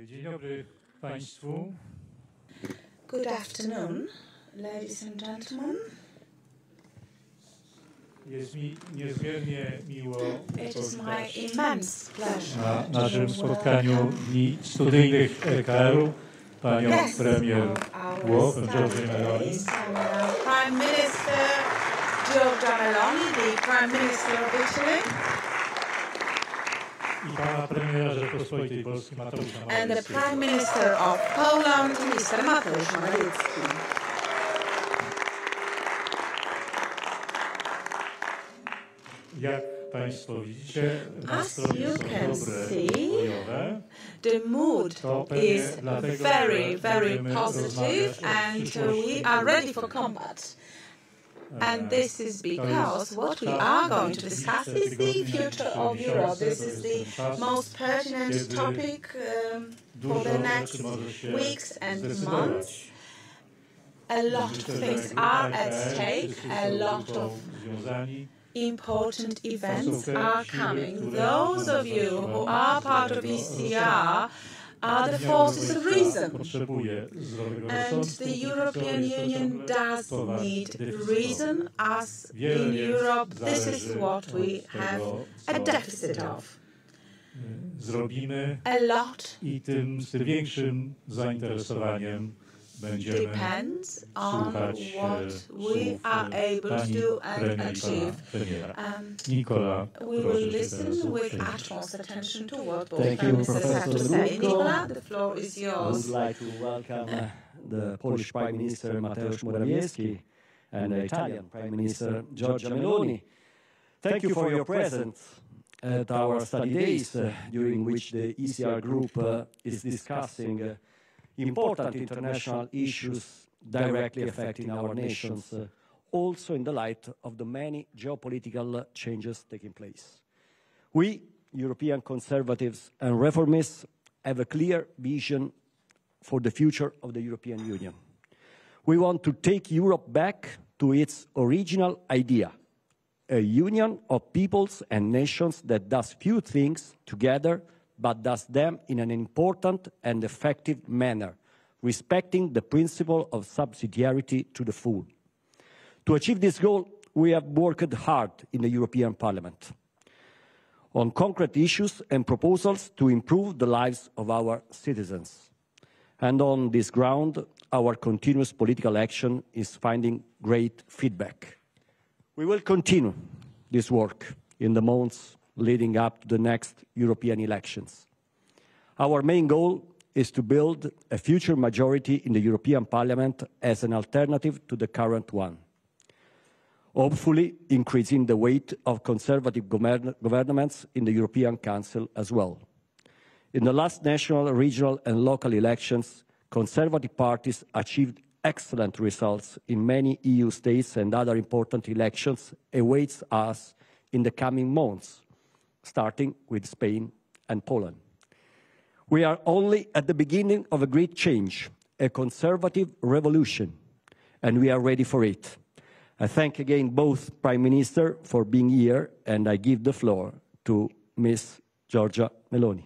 Dzień dobry Państwu. Good afternoon, ladies and gentlemen. Jest mi niezmiernie miło It is my immense pleasure na naszym spotkaniu Dni Studyjnych EKR-u panią premier Włoch, Giorgia Meloni. Prime Minister Giorgia Meloni, the Prime Minister of Italy. I pana premiera Rzeczpospolitej Polskiej Mateusza Morawieckiego. And the Prime Minister of Poland, Mr. Mateusz Morawiecki. Jak Państwo widzicie, nastroje są dobre, bojowe. The mood is very, very positive and we are ready for combat. And this is because what we are going to discuss is the future of Europe. This is the most pertinent topic for the next weeks and months. A lot of things are at stake, a lot of important events are coming. Those of you who are part of ECR are the forces of reason. And the European Union does need reason, as in Europe this is what we have a deficit of. Zrobimy a lot i z tym większym zainteresowaniem będziemy depends on what we are able to do and achieve. We will listen with utmost attention to what both ministers have to say. Nicola, the floor is yours. I would like to welcome the Polish Prime Minister Mateusz Morawiecki and the Italian Prime Minister Giorgia Meloni. Thank you for your presence at our study days, during which the ECR group is discussing important international issues directly affecting our nations, also in the light of the many geopolitical changes taking place. We, European conservatives and reformists, have a clear vision for the future of the European Union. We want to take Europe back to its original idea, a union of peoples and nations that does few things together but does them in an important and effective manner, respecting the principle of subsidiarity to the full. To achieve this goal, we have worked hard in the European Parliament on concrete issues and proposals to improve the lives of our citizens. And on this ground, our continuous political action is finding great feedback. We will continue this work in the months leading up to the next European elections. Our main goal is to build a future majority in the European Parliament as an alternative to the current one, hopefully increasing the weight of conservative governments in the European Council as well. In the last national, regional and local elections, conservative parties achieved excellent results in many EU states, and other important elections await us in the coming months, starting with Spain and Poland. We are only at the beginning of a great change, a conservative revolution, and we are ready for it. I thank again both Prime Minister for being here, and I give the floor to Ms. Giorgia Meloni.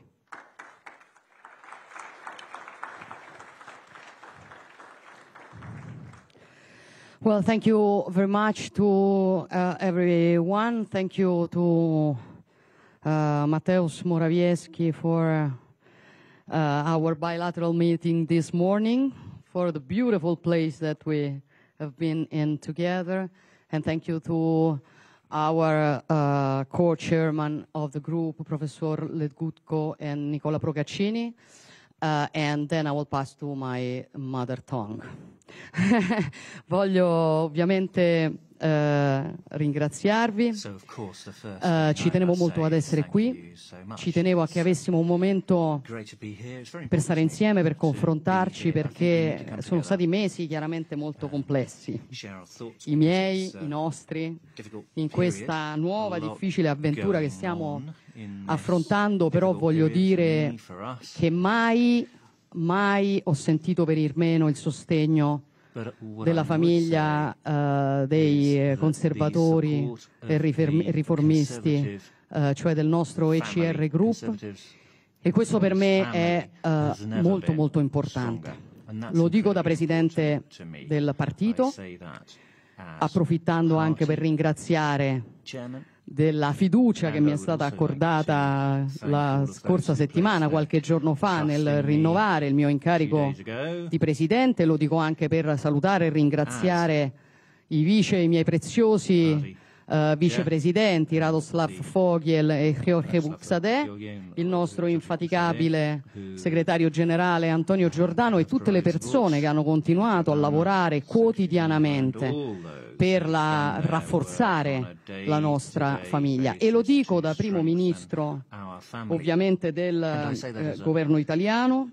Well, thank you very much to everyone. Thank you to Mateusz Morawiecki for our bilateral meeting this morning, for the beautiful place that we have been in together. And thank you to our co-chairman of the group, Professor Legutko and Nicola Procaccini. And then I will pass to my mother tongue. Voglio ovviamente ringraziarvi, ci tenevo molto ad essere qui, ci tenevo a che avessimo un momento per stare insieme, per confrontarci, perché sono stati mesi chiaramente molto complessi, i miei, i nostri, in questa nuova difficile avventura che stiamo affrontando. Però voglio dire che mai ho sentito venir meno il sostegno della famiglia dei conservatori e riformisti, cioè del nostro ECR Group, E questo per me è molto molto importante. Lo dico da presidente del partito, approfittando anche per ringraziare della fiducia che mi è stata accordata la scorsa settimana, qualche giorno fa, nel rinnovare il mio incarico di presidente. Lo dico anche per salutare e ringraziare i miei preziosi vicepresidenti Radoslav Fogiel e George Buxadè, il nostro infaticabile segretario generale Antonio Giordano e tutte le persone che hanno continuato a lavorare quotidianamente per rafforzare la nostra famiglia. E lo dico da primo ministro, ovviamente, del governo italiano,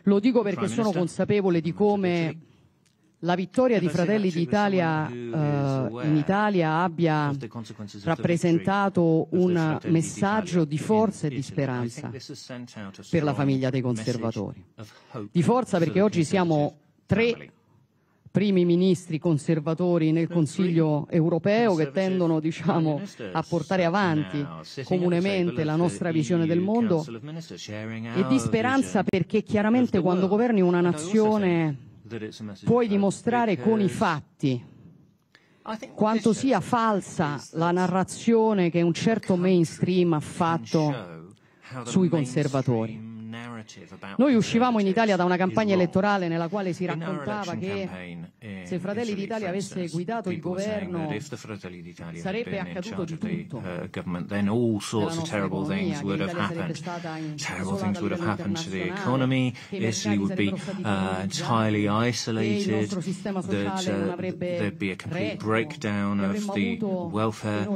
lo dico perché sono consapevole di come la vittoria di Fratelli d'Italia in Italia abbia rappresentato un messaggio di forza e di speranza per la famiglia dei conservatori. Di forza perché oggi siamo 3 primi ministri conservatori nel Consiglio europeo che tendono, diciamo, a portare avanti comunemente la nostra visione del mondo, e di speranza perché chiaramente quando governi una nazione puoi dimostrare con i fatti quanto sia falsa la narrazione che un certo mainstream ha fatto sui conservatori. Noi uscivamo in Italia da una campagna elettorale nella quale si raccontava che se Fratelli d'Italia avesse guidato il governo sarebbe accaduto di tutto. Then all sorts of terrible things would have happened. Terrible things would have happened to the economy. Italy would be entirely isolated. That there'd be a complete breakdown of the welfare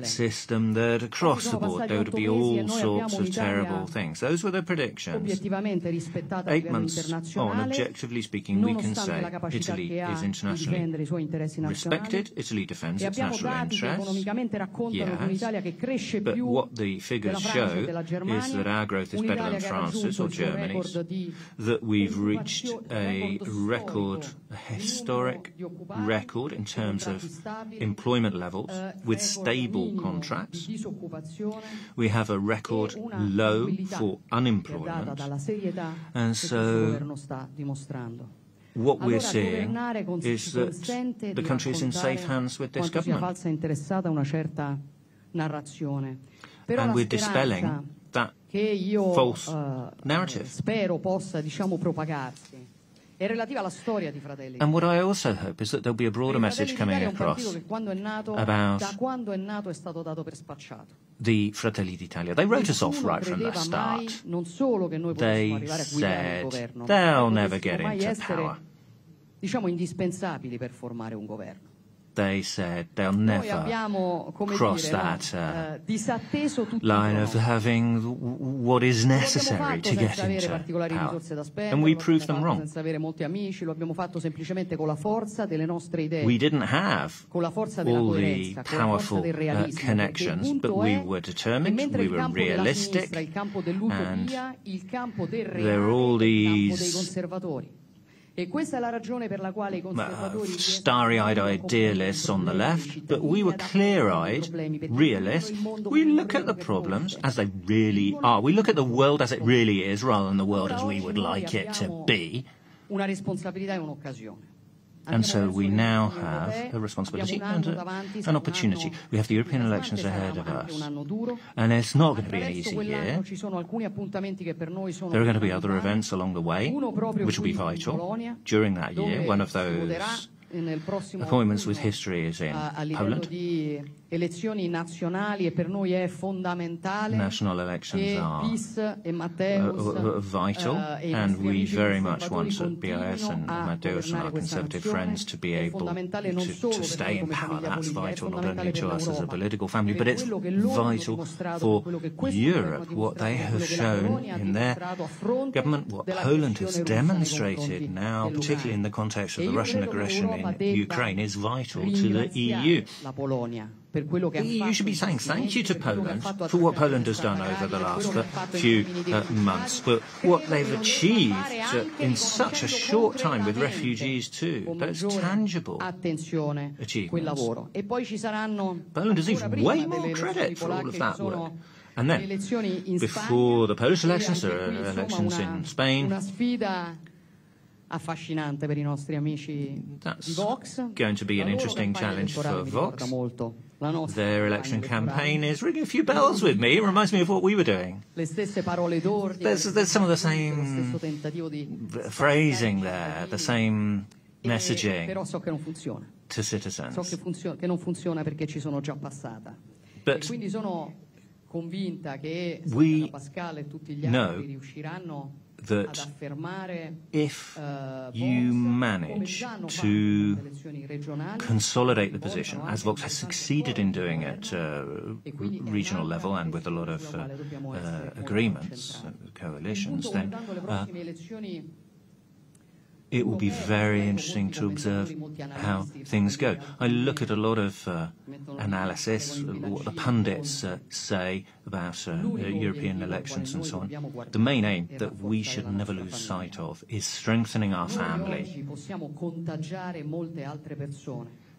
system. That across the board there would be all sorts of terrible things. Those were the predictions. 8 months on, objectively speaking, we can say Italy is internationally respected. Italy defends its national interests. Yes, but what the figures show is that our growth is better than France's or Germany's, that we've reached a record, a historic record in terms of employment levels with stable contracts. We have a record low for unemployment. And so what we're seeing is that the country is in safe hands with this government. And we're dispelling that false narrative. And what I also hope is that there'll be a broader message coming across about the Fratelli d'Italia. They wrote us off right from the start. They said they'll never get into power. They said they'll never cross that line of having what is necessary to get into power. And we proved them wrong. We didn't have all the powerful connections, but we were determined, we were realistic, and there are all these starry-eyed idealists on the left, but we were clear-eyed realists. We look at the problems as they really are. We look at the world as it really is rather than the world as we would like it to be. And so we now have a responsibility and an opportunity. We have the European elections ahead of us. And it's not going to be an easy year. There are going to be other events along the way, which will be vital during that year. One of those appointments with history is in Poland. National elections are vital, and we very much want BIS and Mateusz and our Conservative friends to be able to stay in power. That's vital not only to us as a political family, but it's vital for Europe, what they have shown in their government, what Poland has demonstrated now, particularly in the context of the Russian aggression in Ukraine, is vital to the EU. You should be saying thank you to Poland for what Poland has done over the last few months, but what they've achieved in such a short time with refugees too. That's tangible achievements. Poland deserves way more credit for all of that work. And then, before the Polish elections, there are elections in Spain. That's going to be an interesting challenge for Vox. Their election campaign is ringing a few bells with me. It reminds me of what we were doing. There's some of the same phrasing there, the same messaging to citizens. But we know that if you manage to consolidate the position, as Vox has succeeded in doing at regional level and with a lot of agreements, coalitions, then it will be very interesting to observe how things go. I look at a lot of analysis, what the pundits say about European elections and so on. The main aim that we should never lose sight of is strengthening our family.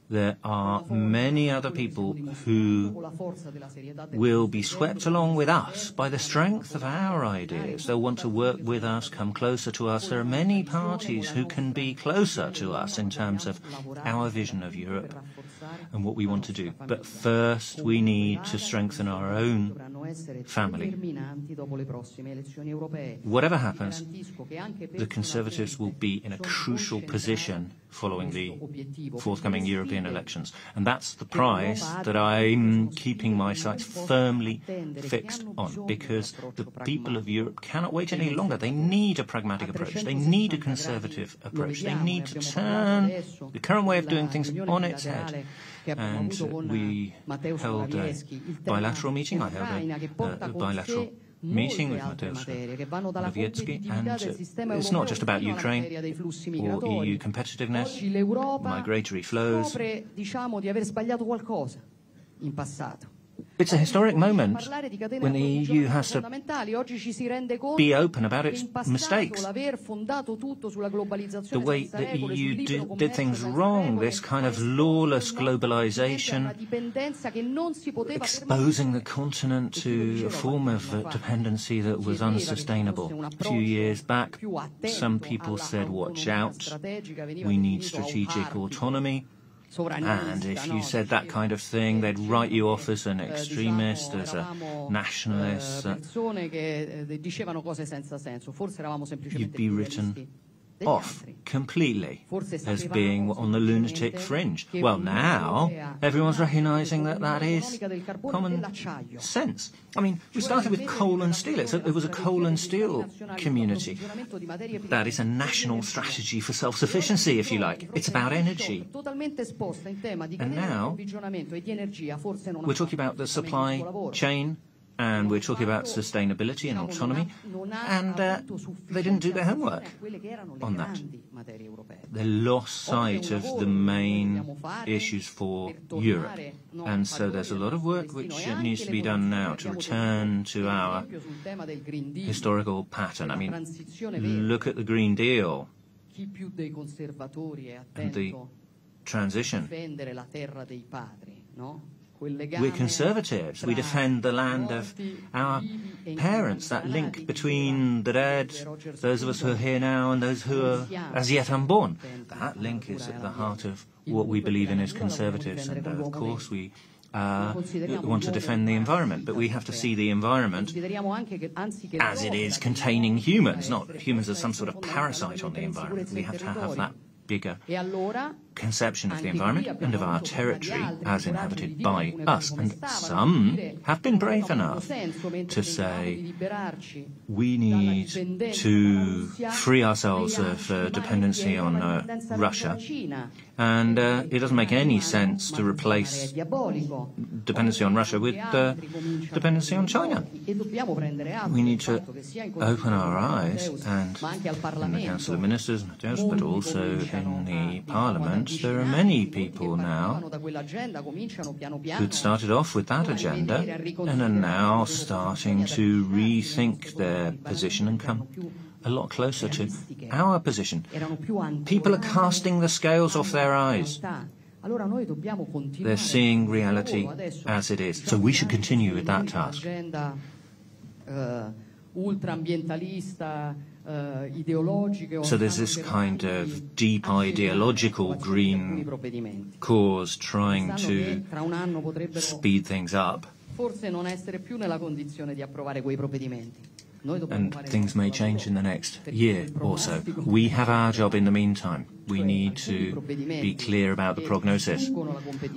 There are many other people who will be swept along with us by the strength of our ideas. They'll want to work with us, come closer to us. There are many parties who can be closer to us in terms of our vision of Europe and what we want to do. But first, we need to strengthen our own family. Whatever happens, the Conservatives will be in a crucial position following the forthcoming European elections. And that's the prize that I'm keeping my sights firmly fixed on, because the people of Europe cannot wait any longer. They need a pragmatic approach. They need a conservative approach. They need to turn the current way of doing things on its head. And we held a bilateral meeting. I held a bilateral meeting with Mateusz Morawiecki, and it's not just about Ukraine or EU competitiveness, migratory flows. It's a historic moment when the EU has to be open about its mistakes. The way the EU did things wrong, this kind of lawless globalization, exposing the continent to a form of dependency that was unsustainable. A few years back, some people said, watch out, we need strategic autonomy. And if you said that kind of thing, they'd write you off as an extremist, as a nationalist. You'd be written off completely as being on the lunatic fringe. Well, now everyone's recognizing that that is common sense. I mean, we started with coal and steel. It was a coal and steel community. That is a national strategy for self-sufficiency, if you like. It's about energy. And now we're talking about the supply chain, and we're talking about sustainability and autonomy, and they didn't do their homework on that. They lost sight of the main issues for Europe. And so there's a lot of work which needs to be done now to return to our historical pattern. I mean, look at the Green Deal and the transition. We're conservatives. We defend the land of our parents, that link between the dead, those of us who are here now, and those who are as yet unborn. That link is at the heart of what we believe in as conservatives. And of course, we want to defend the environment, but we have to see the environment as it is containing humans, not humans as some sort of parasite on the environment. We have to have that bigger conception of the environment and of our territory as inhabited by us. And some have been brave enough to say we need to free ourselves of dependency on Russia, And it doesn't make any sense to replace dependency on Russia with dependency on China. We need to open our eyes, and in the Council of Ministers, Mateusz, but also in the Parliament, there are many people now who started off with that agenda and are now starting to rethink their position and come a lot closer to our position. People are casting the scales off their eyes. They're seeing reality as it is. So we should continue with that task. So there's this kind of deep ideological green cause trying to speed things up. And things may change in the next year or so. We have our job in the meantime. We need to be clear about the prognosis.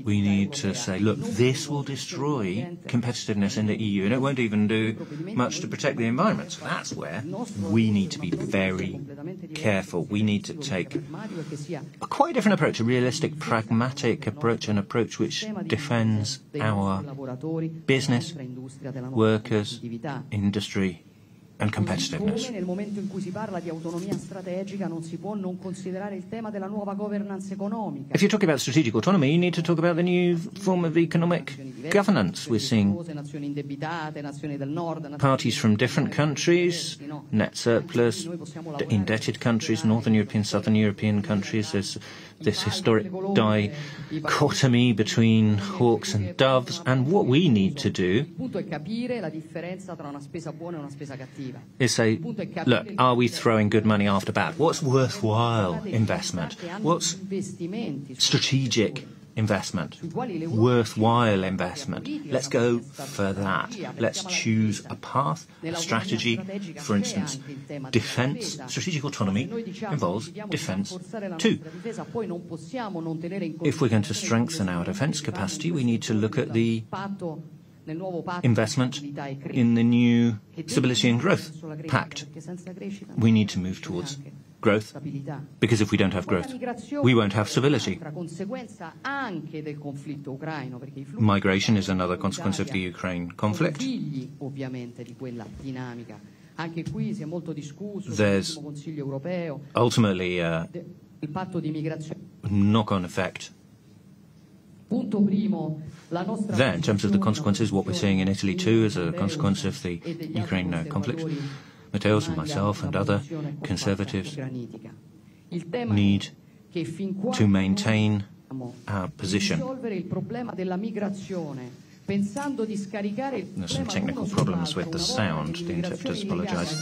We need to say, look, this will destroy competitiveness in the EU, and it won't even do much to protect the environment. So that's where we need to be very careful. We need to take a quite different approach, a realistic, pragmatic approach, an approach which defends our business, workers, industry, and competitiveness. If you're talking about strategic autonomy, you need to talk about the new form of economic governance. We're seeing parties from different countries, net surplus, indebted countries, Northern European, Southern European countries. There's this historic dichotomy between hawks and doves, and what we need to do is say, look, are we throwing good money after bad? What's worthwhile investment? What's strategic investment? Worthwhile investment? Let's go for that. Let's choose a path, a strategy. For instance, defence, strategic autonomy involves defence too. If we're going to strengthen our defence capacity, we need to look at the investment in the new Stability and Growth Pact. We need to move towards growth, because if we don't have growth, we won't have stability. Migration is another consequence of the Ukraine conflict. There's ultimately a knock-on effect. There, in terms of the consequences, what we're seeing in Italy too is a consequence of the Ukraine conflict. Mateusz and myself and other conservatives need to maintain our position. There's some technical problems with the sound. The interpreters apologise.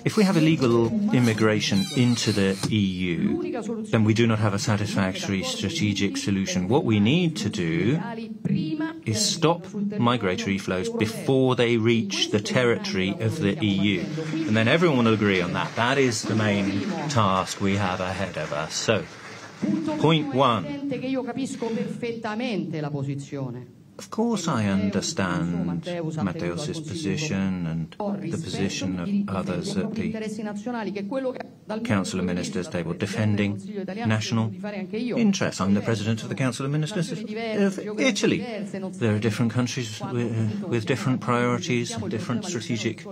If we have illegal immigration into the EU, then we do not have a satisfactory strategic solution. What we need to do is stop migratory flows before they reach the territory of the EU. And then everyone will agree on that. That is the main task we have ahead of us. So, point one. Of course I understand Mateusz's position and the position of others at the Council of Ministers table, defending national interests. I'm the President of the Council of Ministers of Italy. There are different countries with different priorities and different strategic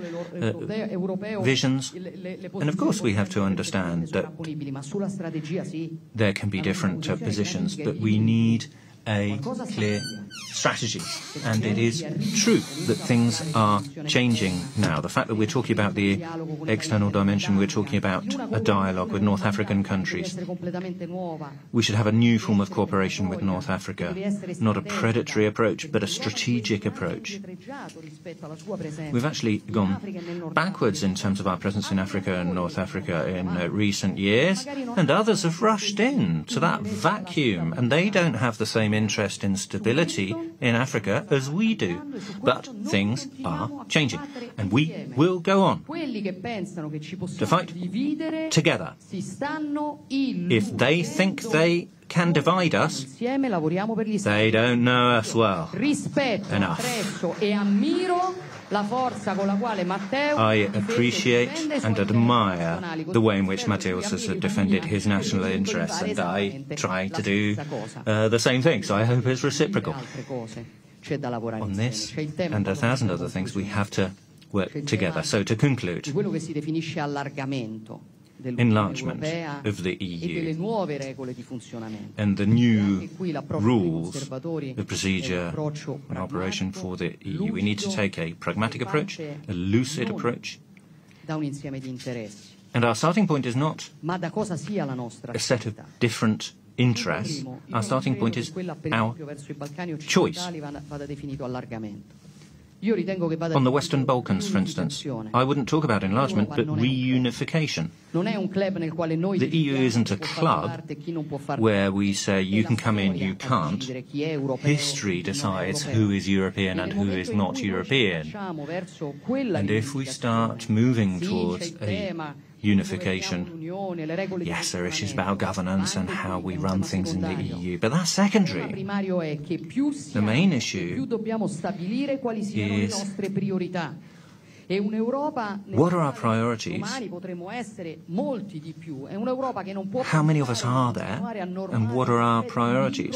visions. And of course we have to understand that there can be different positions, but we need a clear strategy. And it is true that things are changing now. The fact that we're talking about the external dimension, we're talking about a dialogue with North African countries. We should have a new form of cooperation with North Africa. Not a predatory approach, but a strategic approach. We've actually gone backwards in terms of our presence in Africa and North Africa in recent years, and others have rushed in to that vacuum, and they don't have the same interest in stability in Africa as we do. But things are changing, and we will go on to fight together. If they think they can divide us, they don't know us well enough. I appreciate and admire the way in which Mateusz has defended his national interests, and I try to do the same thing, so I hope it's reciprocal. On this and 1,000 other things, we have to work together. So to conclude, enlargement of the EU and the new rules of procedure and operation for the EU. We need to take a pragmatic approach, a lucid approach, and our starting point is not a set of different interests. Our starting point is our choice. On the Western Balkans, for instance, I wouldn't talk about enlargement, but reunification. The EU isn't a club where we say you can come in, you can't. History decides who is European and who is not European. And if we start moving towards a unification, yes, there are issues about governance and how we run things in the EU, but that's secondary. The main issue is what are our priorities? How many of us are there? And what are our priorities?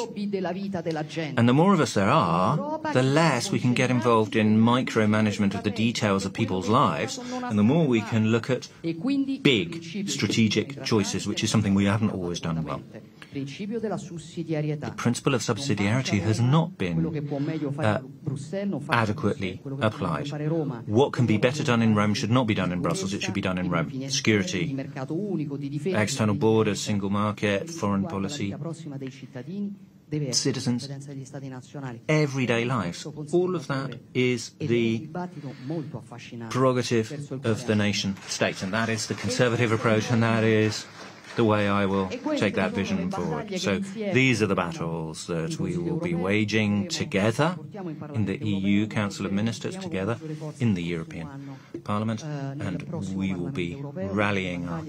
And the more of us there are, the less we can get involved in micromanagement of the details of people's lives, and the more we can look at big strategic choices, which is something we haven't always done well. The principle of subsidiarity has not been adequately applied. What can be better done in Rome should not be done in Brussels, it should be done in Rome. Security, external borders, single market, foreign policy, citizens, everyday lives. All of that is the prerogative of the nation state, and that is the conservative approach, and that is the way I will take that vision forward. So these are the battles that we will be waging together in the EU Council of Ministers, together in the European Parliament, and we will be rallying our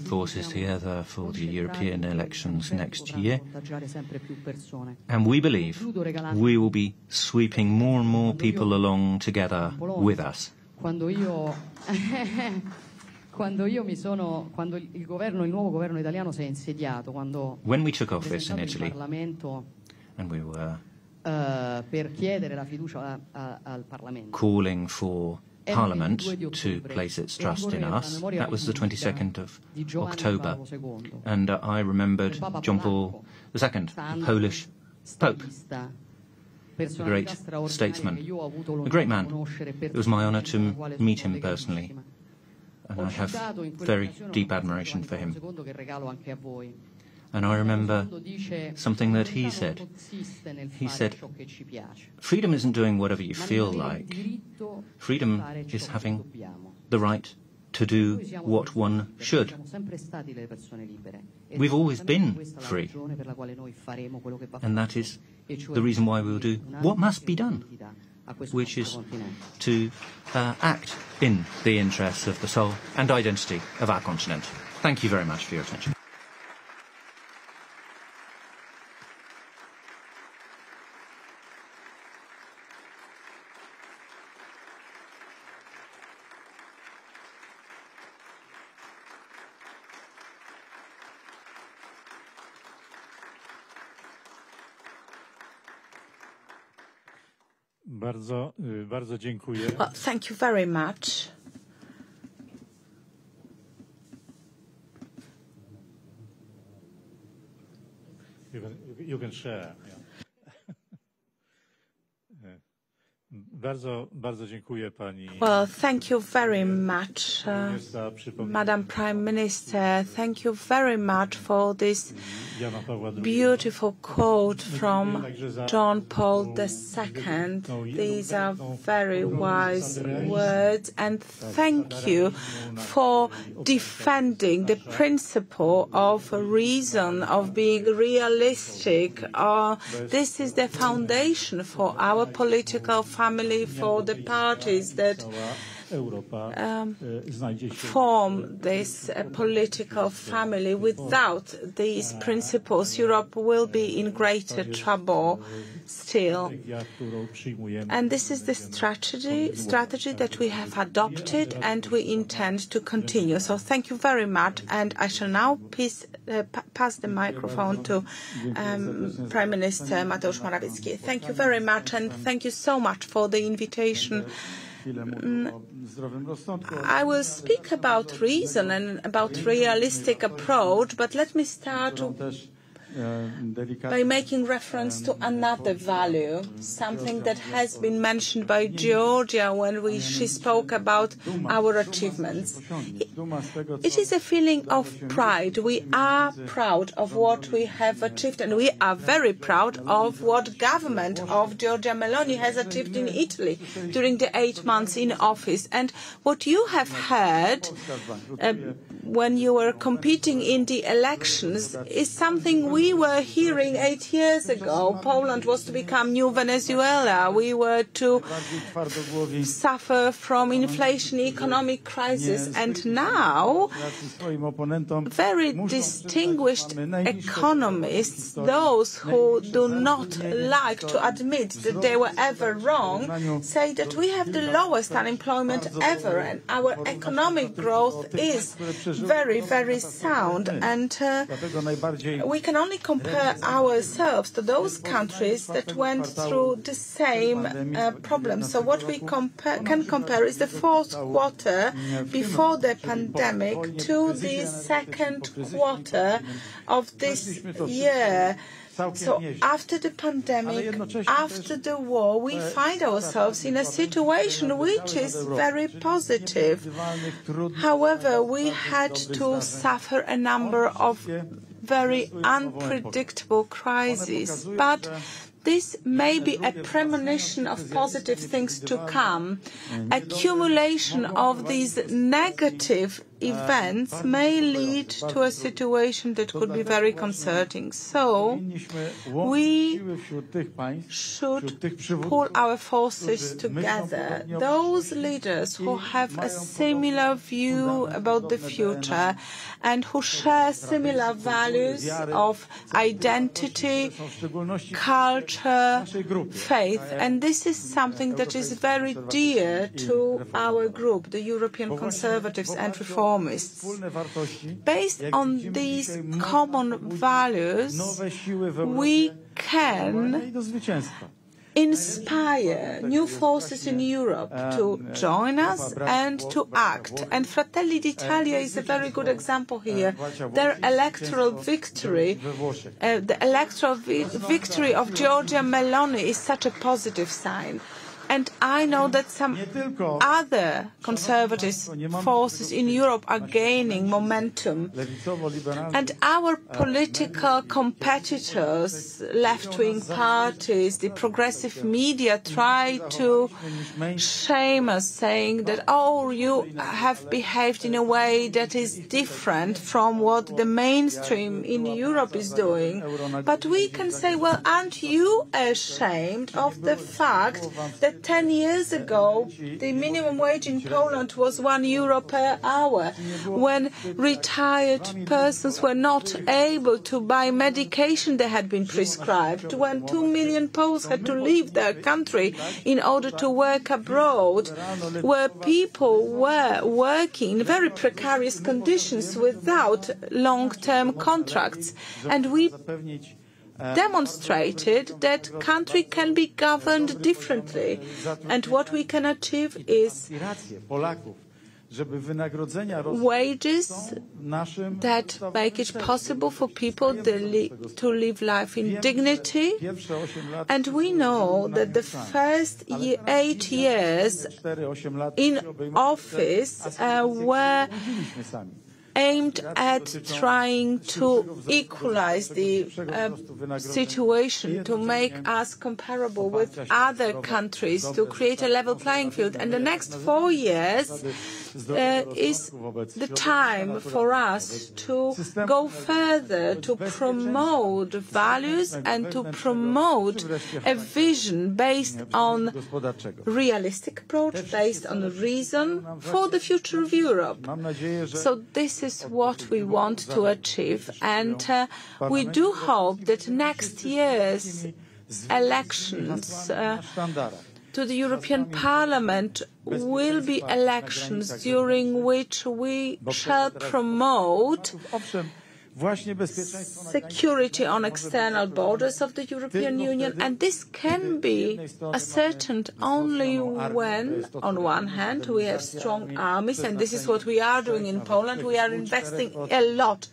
forces together for the European elections next year. And we believe we will be sweeping more and more people along together with us. When we took office in Italy, and we were calling for Parliament to place its trust in us, that was the 22nd of October. And I remembered John Paul II, the Polish Pope, a great statesman, a great man. It was my honor to meet him personally, and I have very deep admiration for him. And I remember something that he said. He said, freedom isn't doing whatever you feel like. Freedom is having the right to do what one should. We've always been free. And that is the reason why we will do what must be done, which is to act in the interests of the soul and identity of our continent. Thank you very much for your attention. Bardzo dziękuję. Well, thank you very much. You can share. Bardzo dziękuję pani. Well, thank you very much, Madam Prime Minister. Thank you very much for this beautiful quote from John Paul II. These are very wise words, and thank you for defending the principle of reason, of being realistic. This is the foundation for our political family, for the parties that form this political family. Without these principles, Europe will be in greater trouble still. And this is the strategy that we have adopted and we intend to continue. So thank you very much. And I shall now pass the microphone to Prime Minister Mateusz Morawiecki. Thank you very much, and thank you so much for the invitation. I will speak about reason and about realistic approach, but let me start by making reference to another value, something that has been mentioned by Giorgia when she spoke about our achievements. It is a feeling of pride. We are proud of what we have achieved, and we are very proud of what government of Giorgia Meloni has achieved in Italy during the 8 months in office. And what you have heard when you were competing in the elections is something we were hearing 8 years ago. Poland was to become new Venezuela. We were to suffer from inflation, economic crisis, and now very distinguished economists, those who do not like to admit that they were ever wrong, say that we have the lowest unemployment ever, and our economic growth is very, very sound. And we can only compare ourselves to those countries that went through the same problems. So what we can compare is the fourth quarter before the pandemic to the second quarter of this year. So after the pandemic, after the war, we find ourselves in a situation which is very positive. However, we had to suffer a number of very unpredictable crises. But this may be a premonition of positive things to come. Accumulation of these negative events may lead to a situation that could be very concerning. So we should pull our forces together. Those leaders who have a similar view about the future and who share similar values of identity, culture, faith. And this is something that is very dear to our group, the European Conservatives and Reformists. Based on these common values, we can inspire new forces in Europe to join us and to act. And Fratelli d'Italia is a very good example here. Their electoral victory, the electoral victory of Giorgia Meloni is such a positive sign. And I know that some other conservative forces in Europe are gaining momentum. And our political competitors, left-wing parties, the progressive media try to shame us, saying that, oh, you have behaved in a way that is different from what the mainstream in Europe is doing. But we can say, well, aren't you ashamed of the fact that 10 years ago, the minimum wage in Poland was €1 per hour, when retired persons were not able to buy medication that had been prescribed, when 2 million Poles had to leave their country in order to work abroad, where people were working in very precarious conditions without long-term contracts. And we demonstrated that country can be governed differently. And what we can achieve is wages that make it possible for people to live life in dignity. And we know that the first 8 years in office were aimed at trying to equalize the situation, to make us comparable with other countries, to create a level playing field. And the next 4 years is the time for us to go further, to promote values and to promote a vision based on realistic approach, based on reason for the future of Europe. So this is what we want to achieve, and we do hope that next year's elections to the European Parliament will be elections during which we shall promote security on external borders of the European Union, and this can be ascertained only when, on one hand, we have strong armies, and this is what we are doing in Poland. We are investing a lot.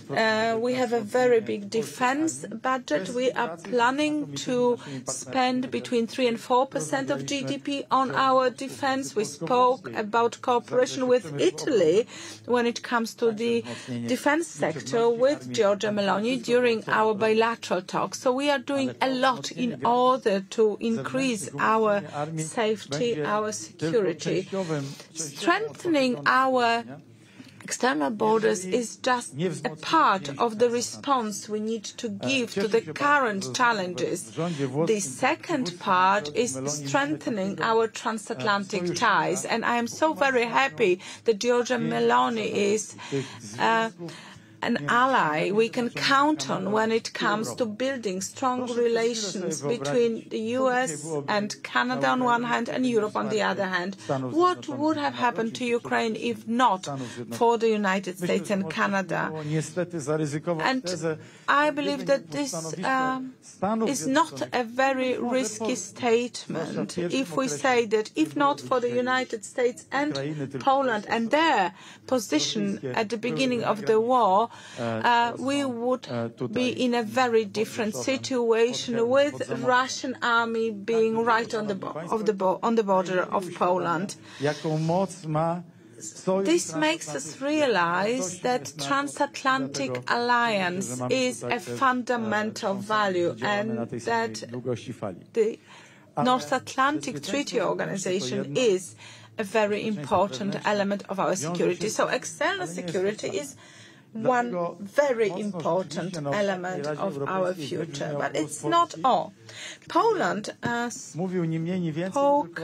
We have a very big defense budget. We are planning to spend between 3% and 4% of GDP on our defense. We spoke about cooperation with Italy when it comes to the defense sector with Giorgia Meloni during our bilateral talks. So we are doing a lot in order to increase our safety, our security. Strengthening our external borders is just a part of the response we need to give to the current challenges. The second part is strengthening our transatlantic ties, and I am so very happy that Giorgia Meloni is an ally we can count on when it comes to building strong relations between the US and Canada on one hand and Europe on the other hand. What would have happened to Ukraine if not for the United States and Canada? And I believe that this is not a very risky statement if we say that if not for the United States and Poland and their position at the beginning of the war, we would be in a very different situation with the Russian army being right on the border of Poland. This makes us realize that transatlantic alliance is a fundamental value and that the North Atlantic Treaty Organization is a very important element of our security. So external security is one very important element of our future, but it's not all. Poland spoke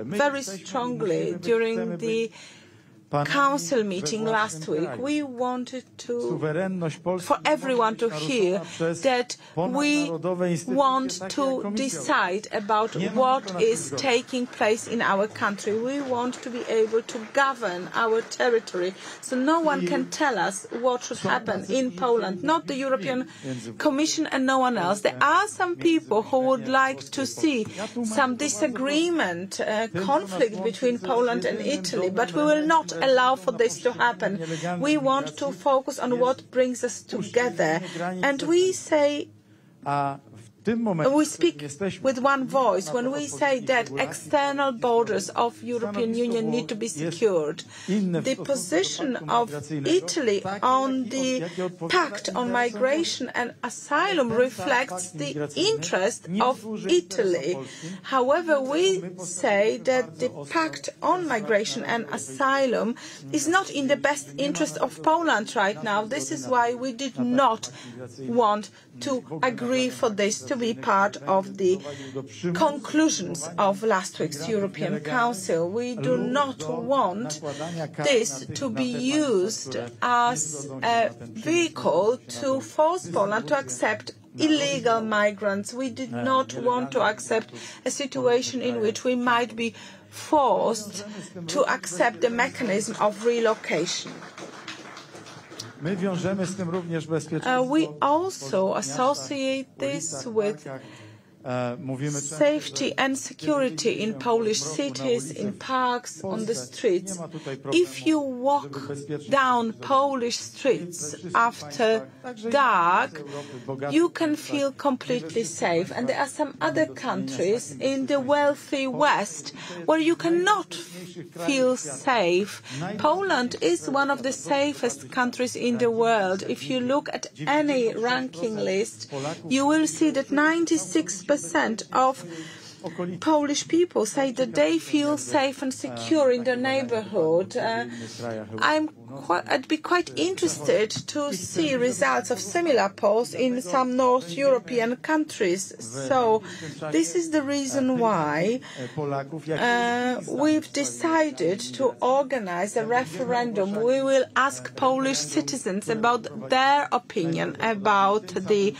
very strongly during the Council meeting last week. We wanted for everyone to hear that we want to decide about what is taking place in our country. We want to be able to govern our territory, so no one can tell us what should happen in Poland, not the European Commission and no one else. There are some people who would like to see some disagreement, conflict between Poland and Italy, but we will not allow for this to happen. We want to focus on what brings us together, and we say we speak with one voice when we say that external borders of European Union need to be secured. The position of Italy on the Pact on Migration and Asylum reflects the interest of Italy. However, we say that the Pact on Migration and Asylum is not in the best interest of Poland right now. This is why we did not want to agree for this to be part of the conclusions of last week's European Council. We do not want this to be used as a vehicle to force Poland to accept illegal migrants. We did not want to accept a situation in which we might be forced to accept the mechanism of relocation. We also associate this with safety and security in Polish cities, in parks, on the streets. If you walk down Polish streets after dark, you can feel completely safe. And there are some other countries in the wealthy West where you cannot feel safe. Poland is one of the safest countries in the world. If you look at any ranking list, you will see that 96% of Polish people say that they feel safe and secure in their neighborhood. I'd be quite interested to see results of similar polls in some North European countries. So this is the reason why we've decided to organize a referendum. We will ask Polish citizens about their opinion about the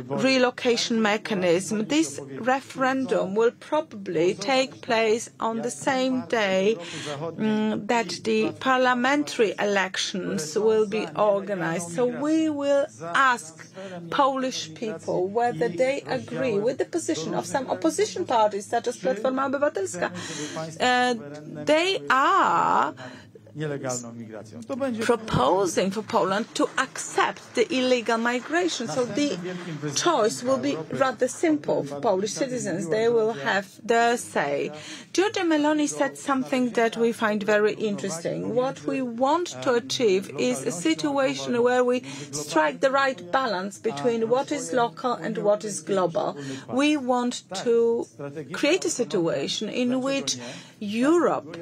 relocation mechanism. This referendum will probably take place on the same day that the parliamentary elections will be organized. So we will ask Polish people whether they agree with the position of some opposition parties, such as Platforma Obywatelska. They are proposing for Poland to accept the illegal migration. So the choice will be rather simple for Polish citizens. They will have their say. Giorgia Meloni said something that we find very interesting. What we want to achieve is a situation where we strike the right balance between what is local and what is global. We want to create a situation in which Europe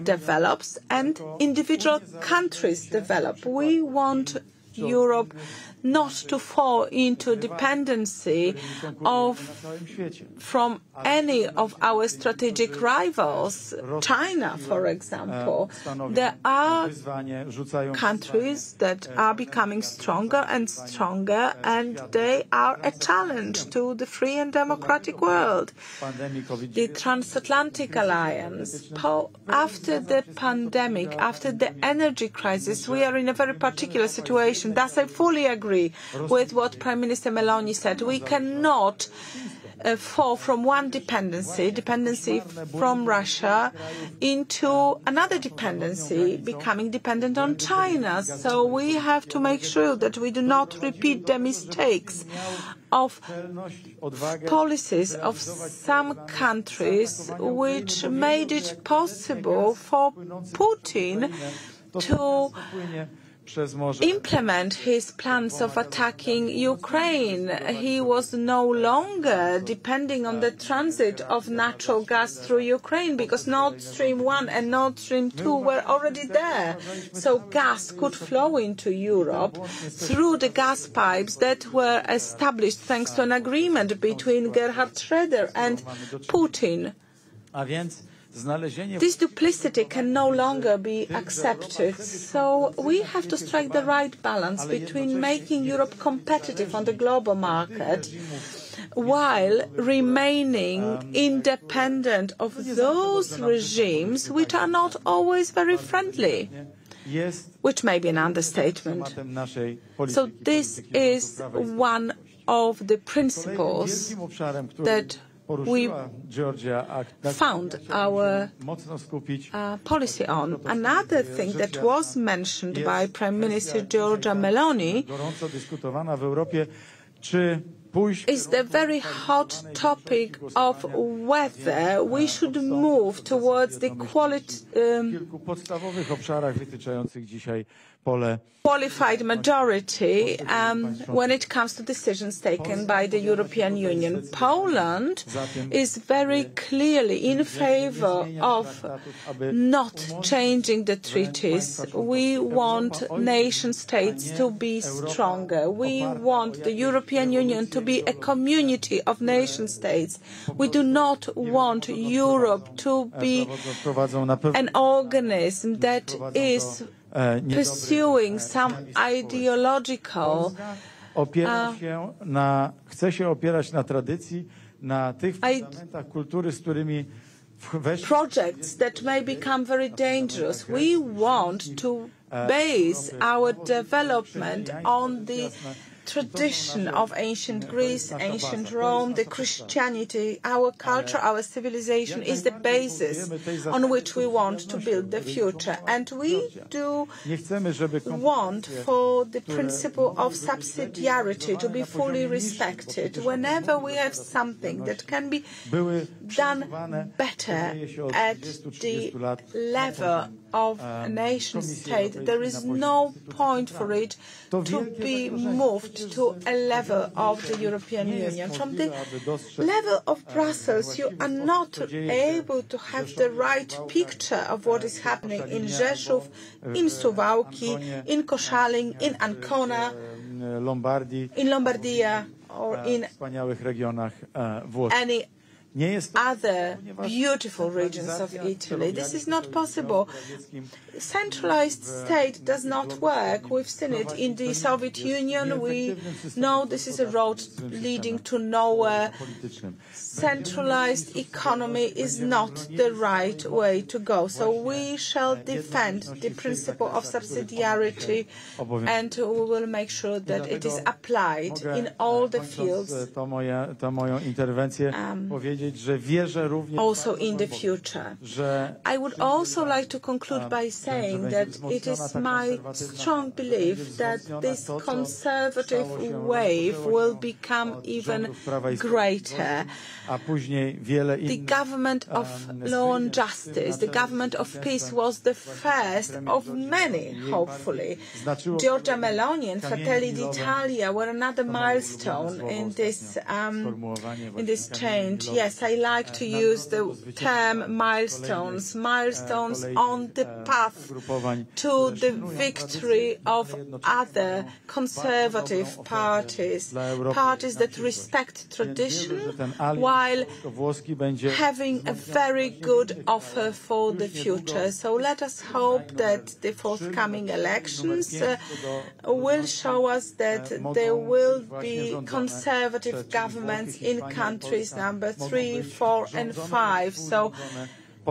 develops and individual countries develop. We want Europe not to fall into dependency from any of our strategic rivals, China, for example. There are countries that are becoming stronger and stronger, and they are a challenge to the free and democratic world. The transatlantic alliance, after the pandemic, after the energy crisis, we are in a very particular situation. Thus, I fully agree with what Prime Minister Meloni said. We cannot fall from one dependency from Russia, into another dependency, becoming dependent on China. So we have to make sure that we do not repeat the mistakes of policies of some countries which made it possible for Putin to implement his plans of attacking Ukraine. He was no longer depending on the transit of natural gas through Ukraine, because Nord Stream 1 and Nord Stream 2 were already there. So gas could flow into Europe through the gas pipes that were established thanks to an agreement between Gerhard Schroeder and Putin. This duplicity can no longer be accepted, so we have to strike the right balance between making Europe competitive on the global market while remaining independent of those regimes which are not always very friendly, which may be an understatement. So this is one of the principles that we found our policy on. Another thing that was mentioned by Prime Minister Giorgia Meloni is the very hot topic of whether we should move towards the qualified majority when it comes to decisions taken by the European Union. Poland is very clearly in favor of not changing the treaties. We want nation states to be stronger. We want the European Union to be a community of nation states. We do not want Europe to be an organism that is pursuing some ideological projects that may become very dangerous. We want to base our development on the tradition of ancient Greece, ancient Rome, the Christianity. Our culture, our civilization is the basis on which we want to build the future. And we do want for the principle of subsidiarity to be fully respected. Whenever we have something that can be done better at the level of a nation state, there is no point for it to be moved to a level of the European Union. From the level of Brussels, you are not able to have the right picture of what is happening in Rzeszów, in Suwałki, in Koszalin, in Ancona, in Lombardia, or in any other beautiful regions of Italy. This is not possible. Centralized state does not work. We've seen it in the Soviet Union. We know this is a road leading to nowhere. Centralized economy is not the right way to go. So we shall defend the principle of subsidiarity, and we will make sure that it is applied in all the fields. Also in the future. I would also like to conclude by saying that it is my strong belief that this conservative wave will become even greater. The government of law and justice, the government of peace was the first of many, hopefully. Giorgia Meloni and Fratelli d'Italia were another milestone in this change. Yes, I like to use the term milestones on the path to the victory of other conservative parties that respect tradition while having a very good offer for the future. So let us hope that the forthcoming elections will show us that there will be conservative governments in countries number 3, 4 and 5. So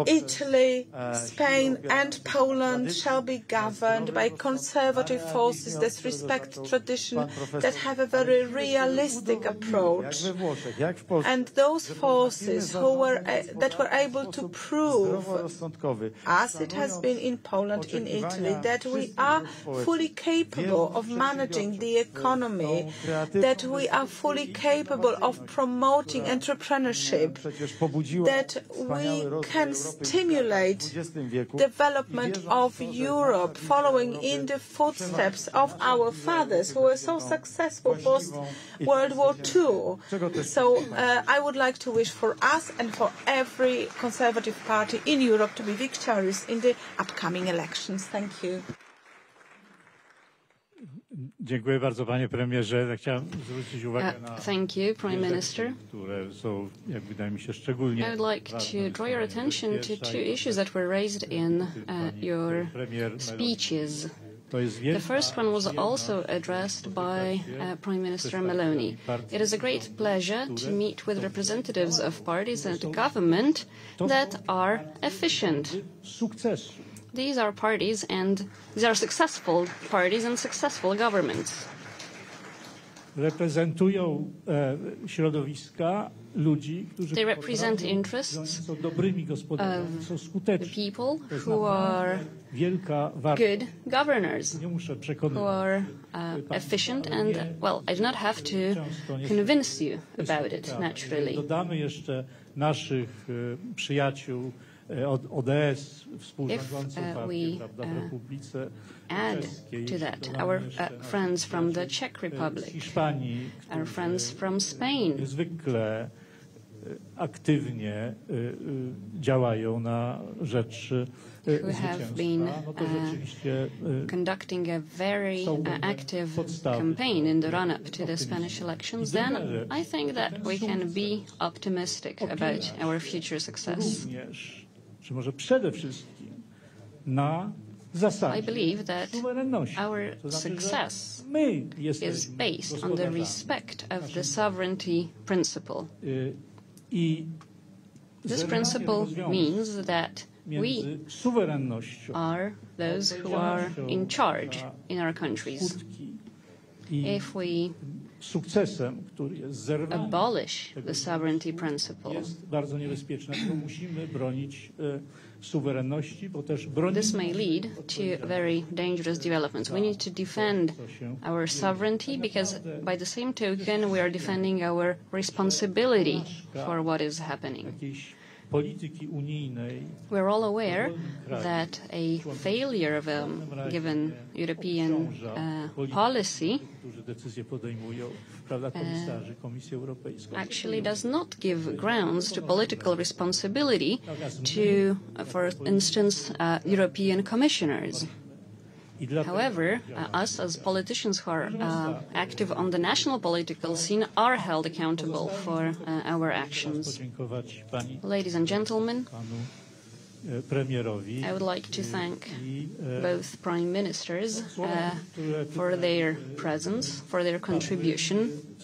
Italy, Spain and Poland shall be governed by conservative forces that respect tradition, that have a very realistic approach. And those forces that were able to prove, as it has been in Poland, in Italy, that we are fully capable of managing the economy, that we are fully capable of promoting entrepreneurship, that we can stimulate development of Europe, following in the footsteps of our fathers who were so successful post World War II. So I would like to wish for us and for every conservative party in Europe to be victorious in the upcoming elections. Thank you. Dziękuję bardzo, panie premierze. Chciałem zwrócić uwagę na thank you, Prime Minister. które są, jak wydaje mi się, szczególnie I would like to draw your attention to two issues that were raised in your speeches. The first one was also addressed by Prime Minister Meloni. It is a great pleasure to meet with representatives of parties and government that are efficient. These are parties and these are successful parties and successful governments. Reprezentują środowiska ludzi, którzy They represent interests są dobrymi gospodarzami, są skuteczni. People who are good governors, who are efficient and, well, I do not have to convince you about it, naturally. Dodamy jeszcze naszych przyjaciół od ODS, współrządzących partię, prawda, w Republice Czeskiej, to that our friends from the Czech Republic, Hiszpanii, our friends from Spain, niezwykle aktywnie działają na rzecz who have been conducting a very active campaign in the run-up to the Spanish elections, then I think that we can be optimistic about our future success. Czy może przede wszystkim na zasadzie I believe that our success is based on the respect of the sovereignty principle. This principle means that we are those who are in charge in our countries. If we abolish the sovereignty principle, this may lead to very dangerous developments. We need to defend our sovereignty because, by the same token, we are defending our responsibility for what is happening. We're all aware that a failure of a given European policy actually does not give grounds to political responsibility to, for instance, European commissioners. However, us as politicians who are active on the national political scene are held accountable for our actions. Ladies and gentlemen, I would like to thank both prime ministers for their presence, for their contribution.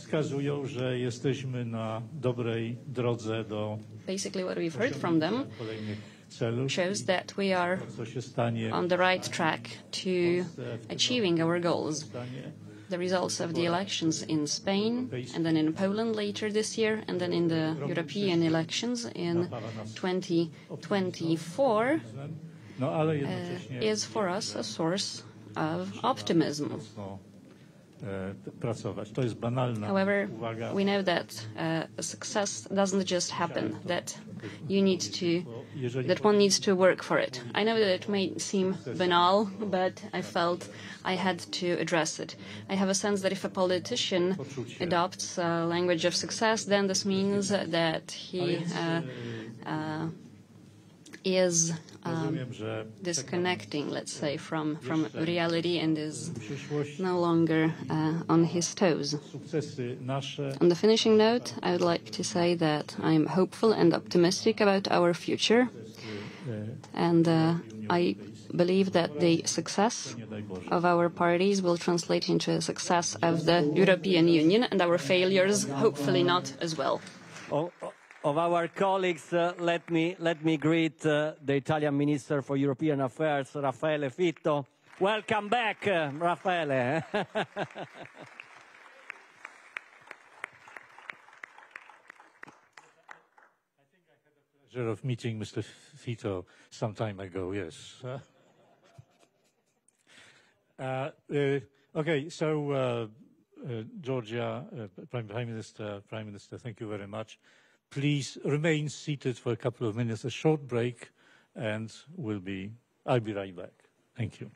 Basically, what we've heard from them shows that we are on the right track to achieving our goals. The results of the elections in Spain, and then in Poland later this year, and then in the European elections in 2024 is for us a source of optimism. However, we know that success doesn't just happen, that one needs to work for it. I know that it may seem banal, but I felt I had to address it. I have a sense that if a politician adopts a language of success, then this means that he is disconnecting, let's say, from reality and is no longer on his toes. On the finishing note, I would like to say that I'm hopeful and optimistic about our future, and I believe that the success of our parties will translate into a success of the European Union, and our failures hopefully not as well. Of our colleagues, let me greet the Italian Minister for European Affairs, Raffaele Fitto. Welcome back, Raffaele. I think I had the pleasure of meeting Mr. Fitto some time ago, yes. Okay, so Giorgia, Prime Minister, thank you very much. Please remain seated for a couple of minutes, a short break, and I'll be right back. Thank you.